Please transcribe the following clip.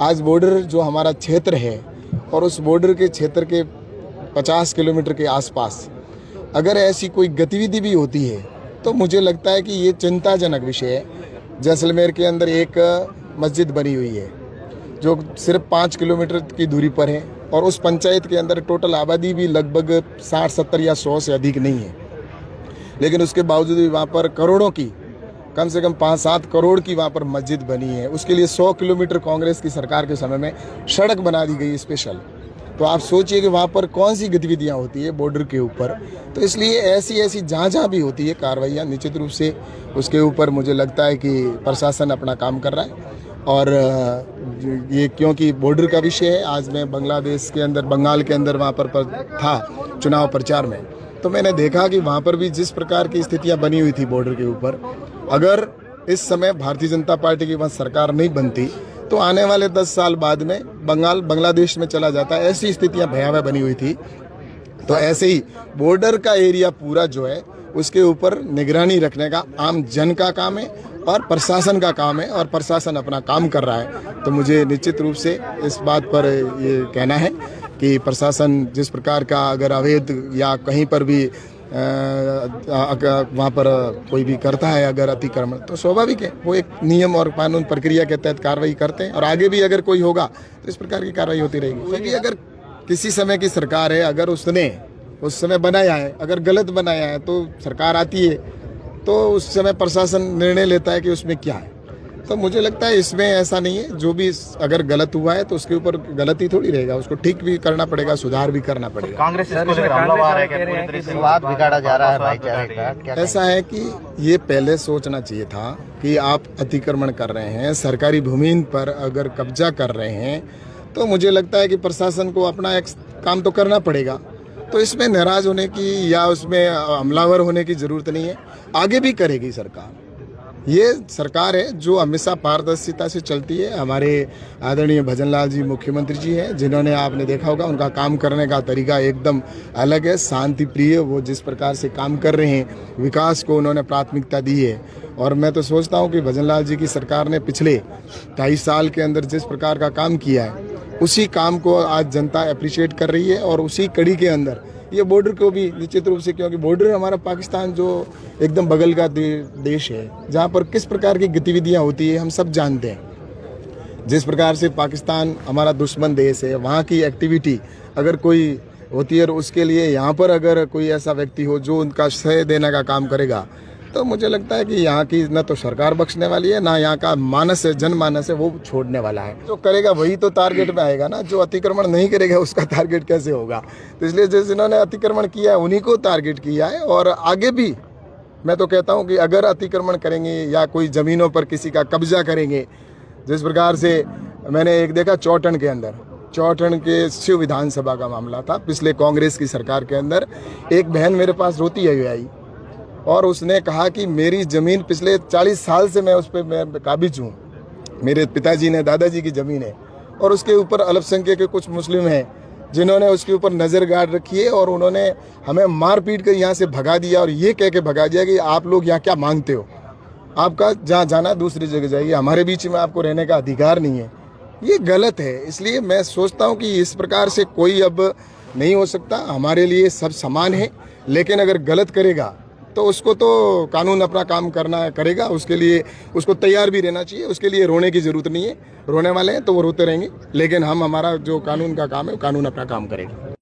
आज बॉर्डर जो हमारा क्षेत्र है और उस बॉर्डर के क्षेत्र के 50 किलोमीटर के आसपास अगर ऐसी कोई गतिविधि भी होती है तो मुझे लगता है कि ये चिंताजनक विषय है। जैसलमेर के अंदर एक मस्जिद बनी हुई है जो सिर्फ 5 किलोमीटर की दूरी पर है और उस पंचायत के अंदर टोटल आबादी भी लगभग 60-70 या 100 से अधिक नहीं है, लेकिन उसके बावजूद भी वहाँ पर करोड़ों की, कम से कम 5-7 करोड़ की वहाँ पर मस्जिद बनी है। उसके लिए 100 किलोमीटर कांग्रेस की सरकार के समय में सड़क बना दी गई स्पेशल। तो आप सोचिए कि वहाँ पर कौन सी गतिविधियाँ होती है बॉर्डर के ऊपर। तो इसलिए ऐसी जहाँ भी होती है कार्रवाइयाँ, निश्चित रूप से उसके ऊपर मुझे लगता है कि प्रशासन अपना काम कर रहा है। और ये क्योंकि बॉर्डर का विषय है, आज मैं बांग्लादेश के अंदर, बंगाल के अंदर वहाँ पर था चुनाव प्रचार में, तो मैंने देखा कि वहाँ पर भी जिस प्रकार की स्थितियाँ बनी हुई थी बॉर्डर के ऊपर, अगर इस समय भारतीय जनता पार्टी की वहाँ सरकार नहीं बनती तो आने वाले 10 साल बाद में बंगाल बांग्लादेश में चला जाता। ऐसी स्थितियाँ भयावह बनी हुई थी। तो ऐसे ही बॉर्डर का एरिया पूरा जो है उसके ऊपर निगरानी रखने का आम जन का काम है और प्रशासन का काम है, और प्रशासन अपना काम कर रहा है। तो मुझे निश्चित रूप से इस बात पर ये कहना है कि प्रशासन जिस प्रकार का अगर अवैध या कहीं पर भी वहाँ पर कोई भी करता है अगर अतिक्रमण, तो स्वाभाविक है वो एक नियम और कानून प्रक्रिया के तहत कार्रवाई करते हैं, और आगे भी अगर कोई होगा तो इस प्रकार की कार्रवाई होती रहेगी। क्योंकि अगर किसी समय की सरकार है, अगर उसने उस समय बनाया है, अगर गलत बनाया है तो सरकार आती है तो उस समय प्रशासन निर्णय लेता है कि उसमें क्या है। तो मुझे लगता है इसमें ऐसा नहीं है, जो भी अगर गलत हुआ है तो उसके ऊपर गलती थोड़ी रहेगा, उसको ठीक भी करना पड़ेगा, सुधार भी करना पड़ेगा। कांग्रेस बिगाड़ा जा रहा है भाईचारे का, ऐसा है कि ये पहले सोचना चाहिए था कि आप अतिक्रमण कर रहे हैं, सरकारी भूमि पर अगर कब्जा कर रहे हैं, तो मुझे लगता है कि प्रशासन को अपना एक काम तो करना पड़ेगा। तो इसमें नाराज होने की या उसमें हमलावर होने की जरूरत नहीं है, आगे भी करेगी सरकार। ये सरकार है जो हमेशा पारदर्शिता से चलती है। हमारे आदरणीय भजनलाल जी मुख्यमंत्री जी हैं, जिन्होंने आपने देखा होगा उनका काम करने का तरीका एकदम अलग है, शांति प्रिय। वो जिस प्रकार से काम कर रहे हैं, विकास को उन्होंने प्राथमिकता दी है। और मैं तो सोचता हूँ कि भजनलाल जी की सरकार ने पिछले 2.5 साल के अंदर जिस प्रकार का काम किया है, उसी काम को आज जनता अप्रिशिएट कर रही है। और उसी कड़ी के अंदर ये बॉर्डर को भी निश्चित रूप से, क्योंकि बॉर्डर हमारा पाकिस्तान जो एकदम बगल का देश है, जहाँ पर किस प्रकार की गतिविधियाँ होती है हम सब जानते हैं। जिस प्रकार से पाकिस्तान हमारा दुश्मन देश है, वहाँ की एक्टिविटी अगर कोई होती है और उसके लिए यहाँ पर अगर कोई ऐसा व्यक्ति हो जो उनका श्रेय देने का काम करेगा, तो मुझे लगता है कि यहाँ की न तो सरकार बख्शने वाली है, ना यहाँ का मानस है, जनमानस है वो छोड़ने वाला है। जो करेगा वही तो टारगेट में आएगा ना, जो अतिक्रमण नहीं करेगा उसका टारगेट कैसे होगा। तो इसलिए जिन्होंने अतिक्रमण किया है उन्हीं को टारगेट किया है। और आगे भी मैं तो कहता हूँ कि अगर अतिक्रमण करेंगे या कोई ज़मीनों पर किसी का कब्जा करेंगे, जिस प्रकार से मैंने एक देखा चौटन के अंदर, चौटन के शिव विधानसभा का मामला था पिछले कांग्रेस की सरकार के अंदर। एक बहन मेरे पास रोती हुई आई और उसने कहा कि मेरी ज़मीन पिछले 40 साल से मैं उस पर मैं काबिज हूँ, मेरे पिताजी ने, दादाजी की ज़मीन है, और उसके ऊपर अल्पसंख्यक के कुछ मुस्लिम हैं जिन्होंने उसके ऊपर नज़र गाड़ रखी है, और उन्होंने हमें मार पीट कर यहाँ से भगा दिया और ये कह के भगा दिया कि आप लोग यहाँ क्या मांगते हो, आपका जहाँ जाना दूसरी जगह जाइए, हमारे बीच में आपको रहने का अधिकार नहीं है। ये गलत है। इसलिए मैं सोचता हूँ कि इस प्रकार से कोई अब नहीं हो सकता। हमारे लिए सब समान है, लेकिन अगर गलत करेगा तो उसको तो कानून अपना काम करना करेगा, उसके लिए उसको तैयार भी रहना चाहिए। उसके लिए रोने की ज़रूरत नहीं है, रोने वाले हैं तो वो रोते रहेंगे, लेकिन हम हमारा जो कानून का काम है कानून अपना काम करेगा।